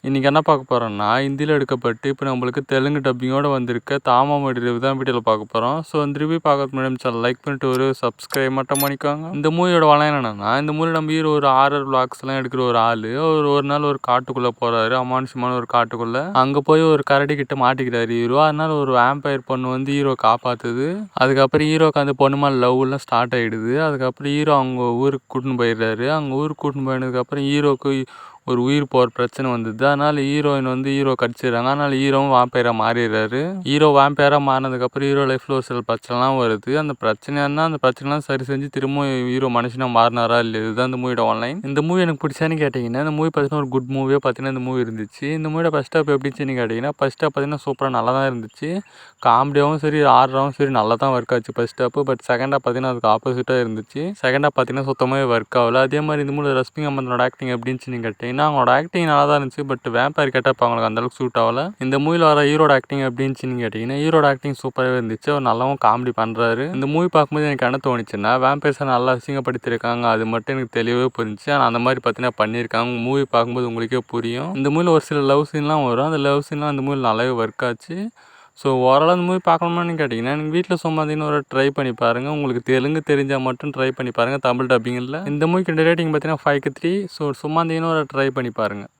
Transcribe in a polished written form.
இன்னைக்கு என்ன பார்க்க போறோம்னா, ஹிந்தியில எடுக்கப்பட்டு இப்போ நம்மளுக்கு தெலுங்கு டப்பிங்கோட வந்திருக்க தாமாமோடி ரிவ்யூ தான் வீடியோல பார்க்க போறோம். ஸோ இந்த ரிவ்யூ பார்க்கறதுக்கு முன்னாடி நம்ம சேனல் லைக் பண்ணிட்டு ஒரு சப்ஸ்கிரைப் மட்டும் பண்ணிக்கோங்க. இந்த மூவியோட வளம் என்னன்னா, இந்த மூவில நம்ம ஹீரோ ஒரு ஹாரர் விளாக்ஸ்லாம் எடுக்கிற ஒரு ஆளு. ஒரு நாள் ஒரு காட்டுக்குள்ள போறாரு. அமானுஷமான ஒரு காட்டுக்குள்ள. அங்க போய் ஒரு கரடி கிட்ட மாட்டிக்கிறாரு ஹீரோ. அதனால ஒரு வேம்பயர் பொண்ணு வந்து ஹீரோ காப்பாத்துது. அதுக்கப்புறம் ஹீரோக்கு அந்த பொண்ணு மேல லவ்லாம் ஸ்டார்ட் ஆயிடுது. அதுக்கப்புறம் ஹீரோ அவங்க ஊருக்கு கூட்டின்னு போயிடுறாரு. அங்க ஊருக்கு கூட்டின்னு போனதுக்கப்புறம் ஹீரோக்கு ஒரு உயிர் போகிற பிரச்சனை வந்தது. அதனால ஹீரோயின் வந்து ஹீரோ கடிச்சிடுறாங்க. அதனால ஹீரோவும் வாம்பயராக மாறிடுறாரு. ஹீரோ வாம்பயராக மாறினதுக்கப்புறம் ஹீரோ லைஃப்பில் ஒரு சில பிரச்சனைலாம் வருது. அந்த பிரச்சனைலாம் சரி செஞ்சு திரும்ப ஹீரோ மனுஷனாக மாறினாரா இல்லையா, இதுதான் இந்த மூவியோட ஆன்லைன். இந்த மூவி எனக்கு பிடிச்சான்னு கேட்டிங்கன்னா, இந்த மூவி பார்த்தீங்கன்னா ஒரு குட் மூவியாக பார்த்தீங்கன்னா இந்த மூவி இருந்துச்சு. இந்த மூவியோட ஃபஸ்ட் ஹாப் எப்படிச்சுன்னு கேட்டிங்கன்னா, ஃபஸ்ட் ஹாப் பார்த்தீங்கன்னா சூப்பராக நல்லா தான் இருந்துச்சு. காமெடியாகவும் சரி ஆடுறாவும் சரி நல்லா தான் ஒர்க் ஆச்சு first half. But second half பார்த்தீங்கன்னா அதுக்கு ஆப்போசிட்டாக இருந்துச்சு. செகண்ட் ஹாப் பார்த்தீங்கன்னா சுத்தமாகவே ஒர்க் ஆகல. அதே மாதிரி இந்த மூவியில் ரஷ்மிகா மந்தனோட ஆக்டிங் எப்படின்னு கேட்டிங்கன்னா, அவங்களோட ஆக்டிங் நல்லா தான் இருந்துச்சு. பட் வேம்பயர் கெட்டப் அவங்களுக்கு அந்தளவுக்கு சூட் ஆகல. இந்த மூவியில் வர ஹீரோட ஆக்டிங் எப்படின்னு கேட்டிங்கன்னா, ஹீரோட ஆக்டிங் சூப்பராகவே இருந்துச்சு. அவர் நல்லாவும் காமெடி பண்ணுறாரு. இந்த மூவி பார்க்கும்போது எனக்கு என்ன தோணுச்சுன்னா, வேம்பயர்ஸை நல்லா அசிங்கப்படுத்தியிருக்காங்க. அது மட்டும் எனக்கு தெளிவாகவே புரிஞ்சுச்சு. ஆனால் அந்த மாதிரி பார்த்தீங்கன்னா பண்ணியிருக்காங்க. மூவி பார்க்கும்போது உங்களுக்கே புரியும். இந்த மூவியில் ஒரு சில லவ் சீன்லாம் வரும். அந்த லவ் சீன்லாம் இந்த மூவியில் நல்லாவே ஒர்க் ஆச்சு. ஸோ ஓவரால் அந்த மூவி பார்க்கணுமான்னு கேட்டிங்கன்னா, நீங்கள் வீட்டில் சும்மா இருந்தீங்கன்னா ஒரு ட்ரை பண்ணி பாருங்கள். உங்களுக்கு தெலுங்கு தெரிஞ்சால் மட்டும் ட்ரை பண்ணி பாருங்கள். தமிழ் டப்பிங் இல்லை. இந்த மூவிக்கு ரேட்டிங் பார்த்தீங்கன்னா 5க்கு 3. ஸோ சும்மா இருந்தீங்கன்னா ஒரு ட்ரை பண்ணி பாருங்கள்.